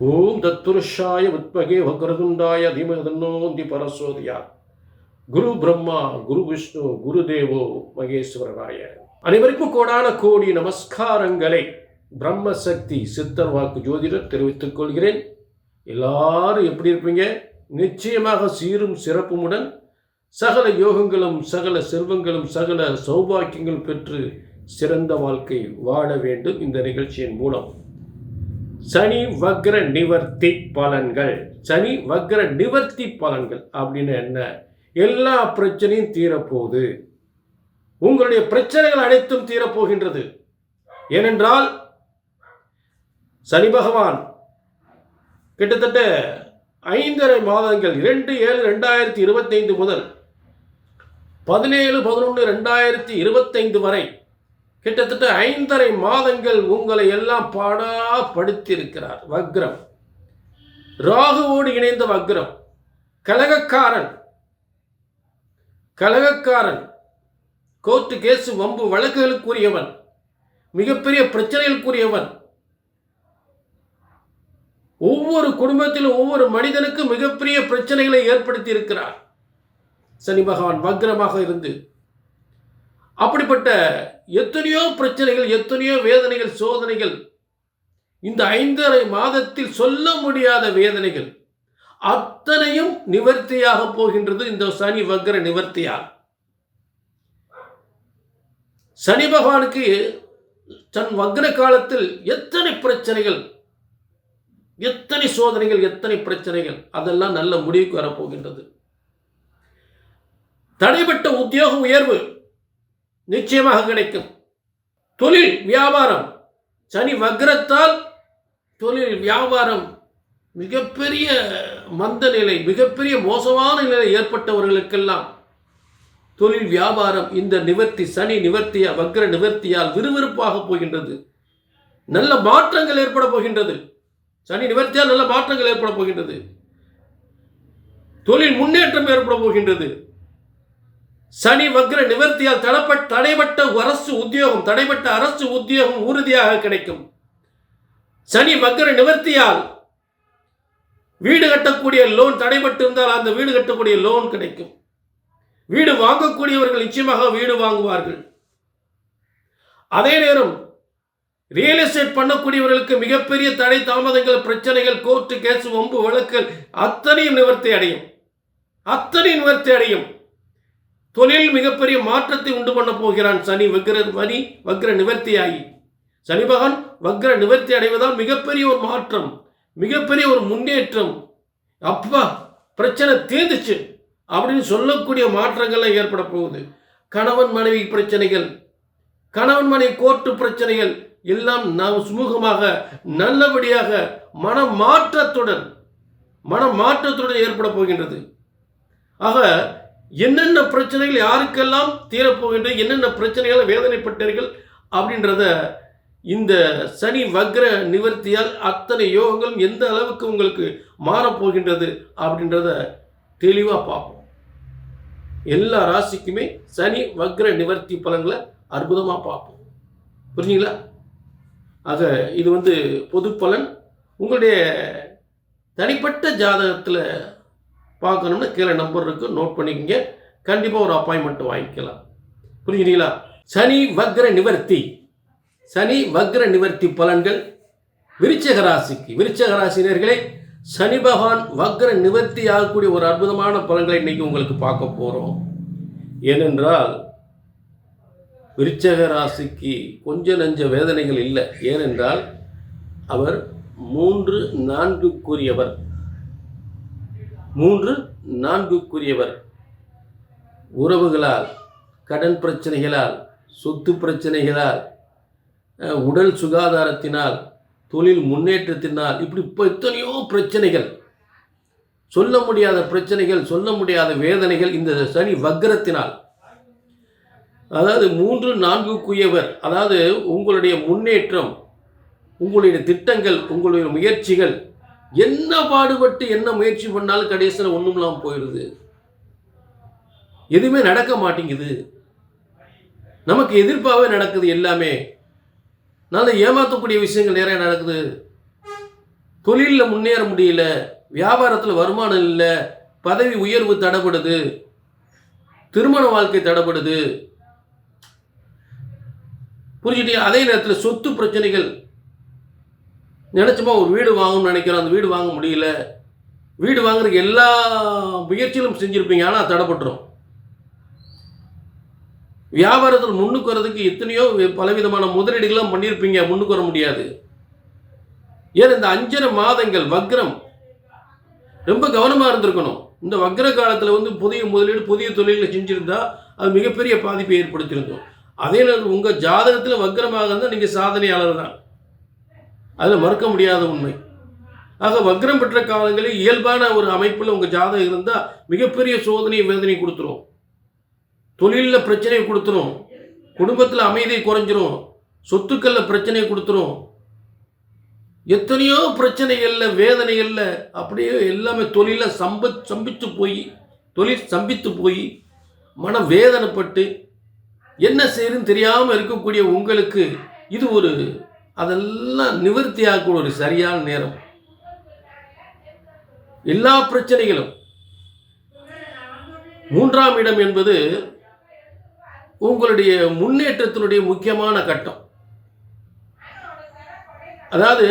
ஓம் தத்புருஷாய வித்மகே வக்ரதுண்டாய தீமஹி தன்னோ பரசோதியாத். குரு பிரம்மா குரு விஷ்ணு குரு தேவோ மகேஸ்வரராய. அனைவருக்கும் கோடான கோடி நமஸ்காரங்களை பிரம்மசக்தி சித்தர் வாக்கு ஜோதிடர் தெரிவித்துக் கொள்கிறேன். எல்லாரும் எப்படி இருப்பீங்க? நிச்சயமாக சீரும் சிறப்புமுடன் சகல யோகங்களும் சகல செல்வங்களும் சகல சௌபாக்கியங்கள் பெற்று சிறந்த வாழ்க்கை வாழ வேண்டும். இந்த நிகழ்ச்சியின் மூலம் சனி வக்ர நிவர்த்தி பலன்கள். சனி வக்ர நிவர்த்தி பலன்கள் அப்படின்னு என்ன? எல்லா பிரச்சனையும் தீரப்போகுது. உங்களுடைய பிரச்சனைகள் அனைத்தும் தீரப்போகின்றது. ஏனென்றால் சனி பகவான் கிட்டத்தட்ட 5.5 மாதங்கள் 2/7/2025 முதல் 17/11/2025 வரை கிட்டத்தட்ட 5.5 மாதங்கள் உங்களை எல்லாம் பாடாப்படுத்தியிருக்கிறார். வக்ரம், ராகுவோடு இணைந்த வக்ரம், கலகக்காரன், கோர்ட்டு கேசு வம்பு வழக்குகளுக்குரியவன், மிகப்பெரிய பிரச்சனைகளுக்குரியவன். ஒவ்வொரு குடும்பத்திலும் ஒவ்வொரு மனிதனுக்கும் மிகப்பெரிய பிரச்சனைகளை ஏற்படுத்தி இருக்கிறார் சனி பகவான் வக்ரமாக இருந்து. அப்படிப்பட்ட எத்தனையோ பிரச்சனைகள், எத்தனையோ வேதனைகள், சோதனைகள், இந்த 5.5 மாதத்தில் சொல்ல முடியாத வேதனைகள் அத்தனையும் நிவர்த்தியாக போகின்றது இந்த சனி வக்ர நிவர்த்தியால். சனி பகவானுக்கு தன் வக்ர காலத்தில் எத்தனை பிரச்சனைகள், எத்தனை சோதனைகள், எத்தனை பிரச்சனைகள், அதெல்லாம் நல்ல முடிவுக்கு வரப்போகின்றது. தடைப்பட்ட உத்தியோக உயர்வு நிச்சயமாக கிடைக்கும். தொழில் வியாபாரம், சனி வக்ரத்தால் தொழில் வியாபாரம் மிகப்பெரிய மந்த நிலை, மிகப்பெரிய மோசமான நிலை ஏற்பட்டவர்களுக்கெல்லாம் தொழில் வியாபாரம் இந்த நிவர்த்தி, சனி நிவர்த்தியா வக்ர நிவர்த்தியால் விறுவிறுப்பாக போகின்றது. நல்ல மாற்றங்கள் ஏற்பட போகின்றது. சனி நிவர்த்தியால் நல்ல மாற்றங்கள் ஏற்பட போகின்றது. தொழில் முன்னேற்றம் ஏற்பட போகின்றது. சனி வக்ர நிவர்த்தியால் தடைப்பட்ட அரசு உத்தியோகம் உறுதியாக கிடைக்கும். சனி வக்ர நிவர்த்தியால் வீடு கட்டக்கூடிய லோன் தடைப்பட்டு இருந்தால் அந்த வீடு கட்டக்கூடிய லோன் கிடைக்கும். வீடு வாங்கக்கூடியவர்கள் நிச்சயமாக வீடு வாங்குவார்கள். அதே நேரம் ரியல் எஸ்டேட் பண்ணக்கூடியவர்களுக்கு மிகப்பெரிய தடை தாமதங்கள், பிரச்சனைகள், கோர்ட்டு கேசு வம்பு வழக்குகள் அத்தனையும் நிவர்த்தி அடையும். தொழில் மிகப்பெரிய மாற்றத்தை உண்டு பண்ண போகிறான் சனி வக்ர நிவர்த்தியாகி. சனி பகவான் வக்ர நிவர்த்தி அடைவதால் மிகப்பெரிய ஒரு மாற்றம், மிகப்பெரிய ஒரு முன்னேற்றம். அப்பா பிரச்சனை தீர்ந்துச்சு அப்படின்னு சொல்லக்கூடிய மாற்றங்கள்லாம் ஏற்பட போகுது. கணவன் மனைவி பிரச்சனைகள், கணவன் மனைவி கோர்ட்டு பிரச்சனைகள் எல்லாம் நாம் சுமூகமாக நல்லபடியாக மனமாற்றத்துடன் ஏற்பட போகின்றது. ஆக என்னென்ன பிரச்சனைகள் யாருக்கெல்லாம் தீரப்போகின்றது, என்னென்ன பிரச்சனைகளை வேதனைப்பட்டீர்கள் அப்படின்றத இந்த சனி வக்ர நிவர்த்தியால் அத்தனை யோகங்களும் எந்த அளவுக்கு உங்களுக்கு மாறப்போகின்றது அப்படின்றத தெளிவாக பார்ப்போம். எல்லா ராசிக்குமே சனி வக்ர நிவர்த்தி பலன்களை அற்புதமாக பார்ப்போம். புரிஞ்சுங்களா? ஆக இது பொது பலன். உங்களுடைய தனிப்பட்ட ஜாதகத்தில் பார்க்கணும்னா கீழே நம்பர் இருக்கு, நோட் பண்ணிக்கங்க. கண்டிப்பாக ஒரு அப்பாயின்மெண்ட் வாங்கிக்கலாம். புரிஞ்சுங்களா? சனி வக்ர நிவர்த்தி பலன்கள் விருச்சிக ராசினர்களே, சனி பகவான் வக்ர நிவர்த்தி ஆகக்கூடிய ஒரு அற்புதமான பலன்களை இன்னைக்கு உங்களுக்கு பார்க்க போகிறோம். ஏனென்றால் விருச்சிக ராசிக்கு கொஞ்ச நஞ்ச வேதனைகள் இல்லை. ஏனென்றால் அவர் 3-4க்குரியவர். உறவுகளால், கடன் பிரச்சனைகளால், சொத்து பிரச்சனைகளால், உடல் சுகாதாரத்தினால், தொழில் முன்னேற்றத்தினால், இப்படி எத்தனையோ பிரச்சனைகள், சொல்ல முடியாத பிரச்சனைகள், சொல்ல முடியாத வேதனைகள் இந்த சனி வக்ரத்தினால். அதாவது 3-4க்குரியவர், அதாவது உங்களுடைய முன்னேற்றம், உங்களுடைய திட்டங்கள், உங்களுடைய முயற்சிகள், என்ன பாடுபட்டு என்ன முயற்சி பண்ணாலும் கடைசியில் ஒன்றும் இல்லாமல் போயிடுது. எதுவுமே நடக்க மாட்டேங்குது. நமக்கு எதிர்ப்பாகவே நடக்குது எல்லாமே. நான் ஏமாற்றக்கூடிய விஷயங்கள் நிறைய நடக்குது. தொழிலில் முன்னேற முடியல, வியாபாரத்தில் வருமானம் இல்லை, பதவி உயர்வு தடைபடுது, திருமண வாழ்க்கை தடைபடுது. புரிஞ்சுட்டீங்க? அதே நேரத்தில் சொத்து பிரச்சனைகள். நினச்சோமா ஒரு வீடு வாங்கணும்னு நினைக்கிறோம், அந்த வீடு வாங்க முடியல. வீடு வாங்குறதுக்கு எல்லா முயற்சிகளும் செஞ்சுருப்பீங்க, ஆனால் தடைப்பட்டுரும். வியாபாரத்தில் முன்னுக்கு வரதுக்கு எத்தனையோ பலவிதமான முதலீடுகளும் பண்ணியிருப்பீங்க, முன்னுக்கு வர முடியாது. ஏன் இந்த 5.5 மாதங்கள் வக்ரம் ரொம்ப கவனமாக இருந்திருக்கணும். இந்த வக்ர காலத்தில் புதிய முதலீடு, புதிய தொழிலை செஞ்சுருந்தா அது மிகப்பெரிய பாதிப்பை ஏற்படுத்தியிருக்கும். அதே நேரத்தில் உங்கள் ஜாதகத்தில் வக்ரமாக இருந்தால் நீங்கள் சாதனையாளர் தான், அதில் மறுக்க முடியாத உண்மை. ஆக வக்ரம் பெற்ற காலங்களில் இயல்பான ஒரு அமைப்பில் உங்கள் ஜாதகம் இருந்தால் மிகப்பெரிய சோதனை வேதனை கொடுத்துரும், தொழிலில் பிரச்சனையை கொடுத்துரும், குடும்பத்தில் அமைதியை குறைஞ்சிரும், சொத்துக்களில் பிரச்சனையை கொடுத்துரும், எத்தனையோ பிரச்சனைகளில் வேதனைகளில் அப்படியே எல்லாமே தொழிலில் சம்பித்து போய் மன வேதனைப்பட்டு என்ன செய்யுதுன்னு தெரியாமல் இருக்கக்கூடிய உங்களுக்கு இது அதெல்லாம் நிவர்த்தியாகக்கூடிய ஒரு சரியான நேரம். எல்லா பிரச்சனைகளும் 3ஆம் இடம் என்பது உங்களுடைய முன்னேற்றத்தினுடைய முக்கியமான கட்டம். அதாவது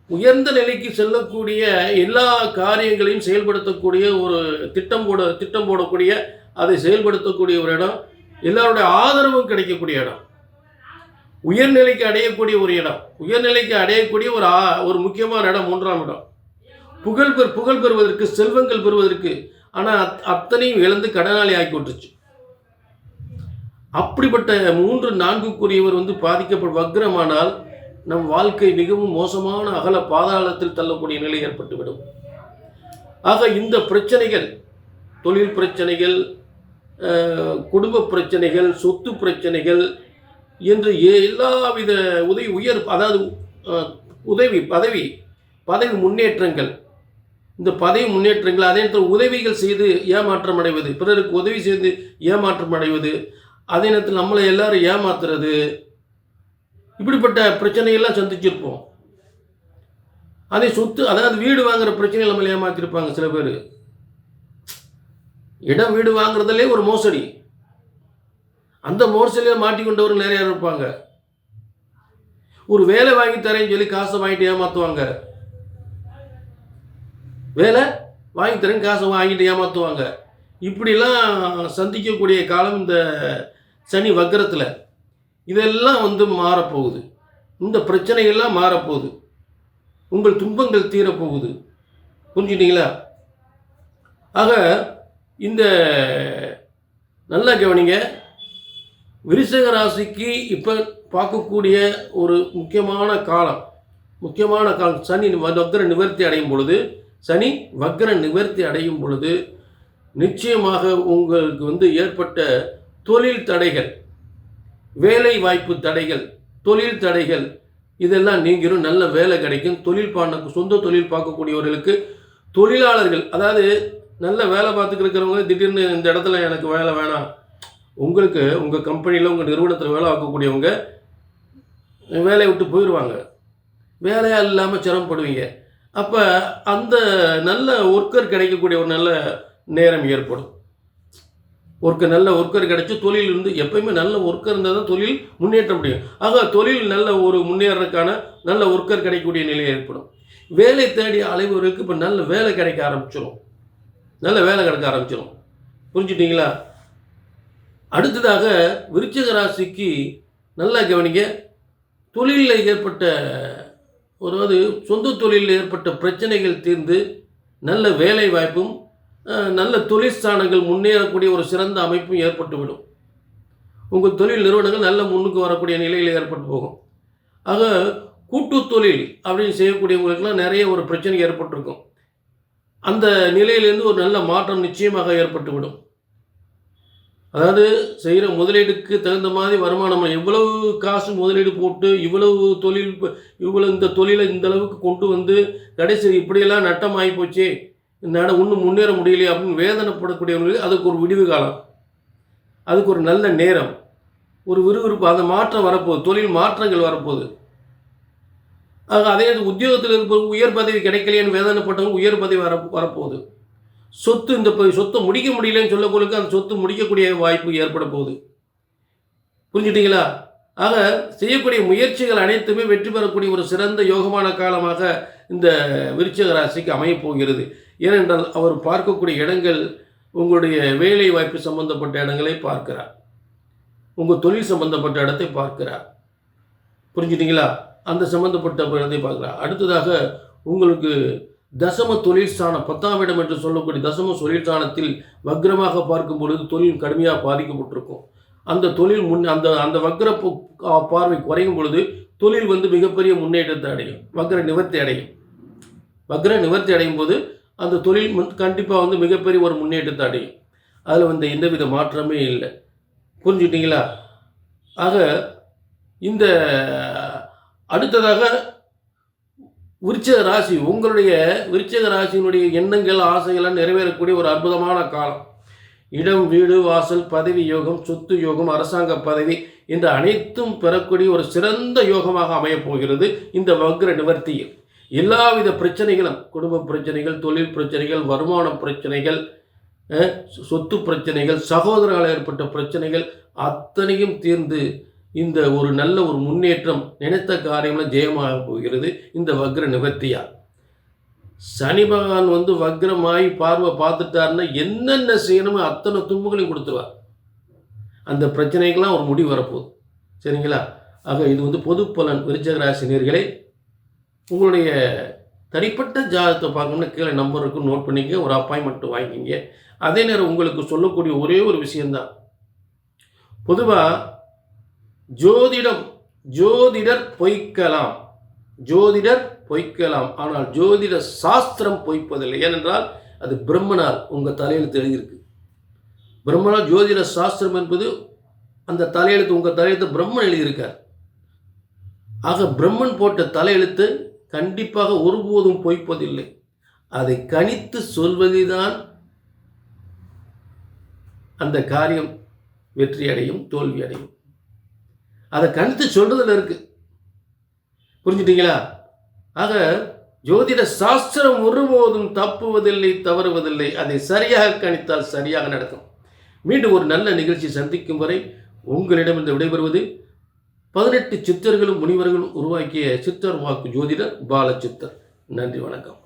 உயர்ந்த நிலைக்கு செல்லக்கூடிய எல்லா காரியங்களையும் செயல்படுத்தக்கூடிய ஒரு திட்டம் போடக்கூடிய, அதை செயல்படுத்தக்கூடிய ஒரு இடம், எல்லாருடைய ஆதரவும் கிடைக்கக்கூடிய இடம், உயர்நிலைக்கு அடையக்கூடிய ஒரு இடம், உயர்நிலைக்கு அடையக்கூடிய ஒரு முக்கியமான இடம் 3ஆம் இடம். புகழ் பெறுவதற்கு, செல்வங்கள் பெறுவதற்கு. ஆனால் அத்தனையும் இழந்து கடனாளி ஆக்கி விட்டுருச்சு. அப்படிப்பட்ட 3, 4க்குரியவர் பாதிக்கப்பட்ட வக்ரமானால் நம் வாழ்க்கை மிகவும் மோசமான அகல பாதாளத்தில் தள்ளக்கூடிய நிலை ஏற்பட்டுவிடும். ஆக இந்த பிரச்சனைகள், தொழில் பிரச்சனைகள், குடும்ப பிரச்சனைகள், சொத்து பிரச்சனைகள் என்று எல்லாவித பதவி முன்னேற்றங்கள், இந்த பதவி முன்னேற்றங்கள், அதே நேரத்தில் உதவிகள் செய்து ஏமாற்றம் அடைவது, பிறருக்கு உதவி செய்து ஏமாற்றம் அடைவது, அதே நேரத்தில் நம்மளை எல்லாரும் ஏமாத்துறது, இப்படிப்பட்ட பிரச்சனைகள்லாம் சந்திச்சிருப்போம். அதே அதாவது வீடு வாங்குற பிரச்சனைகள் நம்மளை ஏமாத்திருப்பாங்க சில பேர். இடம் வீடு வாங்குறதுலே ஒரு மோசடி, அந்த மோசடியில் மாட்டிக்கொண்டவர்கள் நிறைய இருப்பாங்க. ஒரு வேலை வாங்கி தரேன்னு சொல்லி காசை வாங்கிட்டு ஏமாற்றுவாங்க, வேலை வாங்கி தரேன் காசை வாங்கிட்டு ஏமாற்றுவாங்க. இப்படிலாம் சந்திக்கக்கூடிய காலம் இந்த சனி வக்ரத்தில். இதெல்லாம் மாறப்போகுது, இந்த பிரச்சனைகள்லாம் மாறப்போகுது, உங்கள் துன்பங்கள் தீரப்போகுது. புரிஞ்சுட்டீங்களா? ஆக இந்த நல்லா கவனிங்க. விருச்சிக ராசிக்கு இப்போ பார்க்கக்கூடிய ஒரு முக்கியமான காலம் சனி வக்ர நிவர்த்தி அடையும் பொழுது நிச்சயமாக உங்களுக்கு ஏற்பட்ட தொழில் தடைகள், வேலை வாய்ப்பு தடைகள், தொழில் தடைகள் இதெல்லாம் நீங்கிரும். நல்ல வேலை கிடைக்கும். சொந்த தொழில் பார்க்கக்கூடியவர்களுக்கு, தொழிலாளர்கள், அதாவது நல்ல வேலை பார்த்துக்கிட்டு இருக்கிறவங்க திடீர்னு இந்த இடத்துல எனக்கு வேலை வேணாம், உங்களுக்கு உங்கள் கம்பெனியில் உங்கள் நிறுவனத்தில் வேலை பார்க்கக்கூடியவங்க வேலையை விட்டு போயிடுவாங்க, வேலையாக இல்லாமல் சிரமப்படுவீங்க. அப்போ அந்த நல்ல ஒர்க்கர் கிடைக்கக்கூடிய ஒரு நல்ல நேரம் ஏற்படும். நல்ல ஒர்க்கர் கிடைச்சி தொழில் எப்பயுமே நல்ல ஒர்க்கர் இருந்தால் தான் தொழில் முன்னேற்ற முடியும். ஆக தொழில் நல்ல ஒரு முன்னேறதுக்கான நல்ல ஒர்க்கர் கிடைக்கக்கூடிய நிலை ஏற்படும். வேலை தேடி அலைவர்களுக்கு இப்போ நல்ல வேலை கிடைக்க ஆரம்பிச்சிடும். புரிஞ்சுட்டிங்களா? அடுத்ததாக விருச்சிக ராசிக்கு நல்லா கவனிங்க. தொழிலில் ஏற்பட்ட சொந்த தொழிலில் ஏற்பட்ட பிரச்சனைகள் தீர்ந்து நல்ல வேலை வாய்ப்பும் நல்ல தொழிற்சானங்கள் முன்னேறக்கூடிய ஒரு சிறந்த அமைப்பும் ஏற்பட்டுவிடும். உங்கள் தொழில் நிறுவனங்கள் நல்ல முன்னுக்கு வரக்கூடிய நிலையில் ஏற்பட்டு போகும். ஆக கூட்டு தொழில் அப்படின்னு செய்யக்கூடியவங்களுக்கெல்லாம் நிறைய ஒரு பிரச்சனை ஏற்பட்டிருக்கும். அந்த நிலையிலேருந்து ஒரு நல்ல மாற்றம் நிச்சயமாக ஏற்பட்டுவிடும். அதாவது செய்கிற முதலீடுக்கு தகுந்த மாதிரி வருமானம், எவ்வளவு காசு முதலீடு போட்டு இந்த தொழிலை இந்த அளவுக்கு கொண்டு கடைசி இப்படியெல்லாம் நட்டம் ஆகி போச்சு, இன்னும் முன்னேற முடியலையே அப்படின்னு வேதனைப்படக்கூடியவங்களுக்கு அதுக்கு ஒரு விடிவு காலம், அதுக்கு ஒரு நல்ல நேரம், ஒரு விறுவிறுப்பு, அந்த மாற்றம் வரப்போகுது, தொழில் மாற்றங்கள் வரப்போகுது. அதே உத்தியோகத்தில் இருப்ப உயர் பதவி கிடைக்கலையேன்னு வேதனைப்பட்டவங்க உயர் பதவி வரப்போகுது. சொத்து இந்த சொத்தை முடிக்க முடியலன்னு சொல்லவங்களுக்கு அந்த சொத்து முடிக்கக்கூடிய வாய்ப்பு ஏற்பட போகுது. புரிஞ்சுட்டீங்களா? ஆக செய்யக்கூடிய முயற்சிகள் அனைத்துமே வெற்றி பெறக்கூடிய ஒரு சிறந்த யோகமான காலமாக இந்த விருச்சிக ராசிக்கு அமையப் போகிறது. ஏனென்றால் அவர் பார்க்கக்கூடிய இடங்கள் உங்களுடைய வேலை வாய்ப்பு சம்பந்தப்பட்ட இடங்களை பார்க்கிறார், உங்கள் தொழில் சம்பந்தப்பட்ட இடத்தை பார்க்கிறார். புரிஞ்சுட்டீங்களா? அந்த சம்பந்தப்பட்ட இடத்தை பார்க்கிறார். அடுத்ததாக உங்களுக்கு தசம தொழில் ஸ்தானம் 10ஆம் இடம் என்று சொல்லக்கூடிய தசம தொழில் ஸ்தானத்தில் வக்ரமாக பார்க்கும் பொழுது தொழில் கடுமையாக பாதிக்கப்பட்டிருக்கும். அந்த தொழில் அந்த அந்த வக்ர பார்வை குறையும் பொழுது தொழில் மிகப்பெரிய முன்னேற்றத்தை அடையும், வக்ர நிவர்த்தி அடையும். வக்ர நிவர்த்தி அடையும் போது அந்த தொழில் கண்டிப்பாக மிகப்பெரிய ஒரு முன்னேற்றத்தை அடையும். அதில் எந்தவித மாற்றமே இல்லை. புரிஞ்சுக்கிட்டீங்களா? ஆக இந்த அடுத்ததாக விருச்சிக ராசி, உங்களுடைய விருச்சிக ராசியினுடைய எண்ணங்கள் ஆசைகள்லாம் நிறைவேறக்கூடிய ஒரு அற்புதமான காலம். இடம், வீடு, வாசல், பதவி யோகம், சொத்து யோகம், அரசாங்க பதவி என்ற அனைத்தும் பெறக்கூடிய ஒரு சிறந்த யோகமாக அமையப் போகிறது. இந்த வக்ர நிவர்த்தியில் எல்லாவித பிரச்சனைகளும், குடும்ப பிரச்சனைகள், தொழில் பிரச்சனைகள், வருமான பிரச்சனைகள், சொத்து பிரச்சனைகள், சகோதரர்களால் ஏற்பட்ட பிரச்சனைகள் அத்தனையும் தீர்ந்து இந்த ஒரு நல்ல ஒரு முன்னேற்றம், நினைத்த காரியங்களும் ஜெயமாக போகிறது இந்த வக்ர நிவர்த்தியால். சனி பகவான் வக்ரமாகி பார்வை பார்த்துட்டாருன்னா என்னென்ன செய்யணுமோ அத்தனை துன்பங்களையும் கொடுத்துருவார். அந்த பிரச்சனைகள்லாம் ஒரு முடிவு வரப்போகுது. சரிங்களா? ஆக இது பொது பலன். விருச்சிக ராசி நேயர்களே, உங்களுடைய தனிப்பட்ட ஜாதகத்தை பார்க்கணும்னா கீழே நம்பர் இருக்கும், நோட் பண்ணிக்க, ஒரு அப்பாயின்மெண்ட் வாங்கிக்கிங்க. அதே நேரம் உங்களுக்கு சொல்லக்கூடிய ஒரே ஒரு விஷயந்தான், பொதுவாக ஜோதிடர் பொய்க்கலாம், ஜோதிடர் பொய்க்கலாம், ஆனால் ஜோதிட சாஸ்திரம் பொய்ப்பதில்லை. ஏனென்றால் அது பிரம்மனால் உங்கள் தலையெழுத்து எழுதியிருக்கு. பிரம்மனால் ஜோதிட சாஸ்திரம் என்பது அந்த தலையெழுத்து, உங்கள் தலையெழுத்து பிரம்மன் எழுதியிருக்கார். ஆக பிரம்மன் போட்ட தலையெழுத்து கண்டிப்பாக ஒருபோதும் பொய்ப்பதில்லை. அதை கணித்து சொல்வதுதான் அந்த காரியம் வெற்றி அடையும், தோல்வி அடையும். அதை கணித்து சொல்றதுல இருக்கு. புரிஞ்சுட்டீங்களா? ஆக ஜோதிட சாஸ்திரம் ஒருபோதும் தப்புவதில்லை, தவறுவதில்லை. அதை சரியாக கணித்தால் சரியாக நடக்கும். மீண்டும் ஒரு நல்ல நிகழ்ச்சி சந்திக்கும் வரை உங்களிடம் இந்த விடைபெறுவது 18 சித்தர்களும் முனிவர்களும் உருவாக்கிய சித்தர் வாக்கு ஜோதிடர் பாலச்சித்தர். நன்றி, வணக்கம்.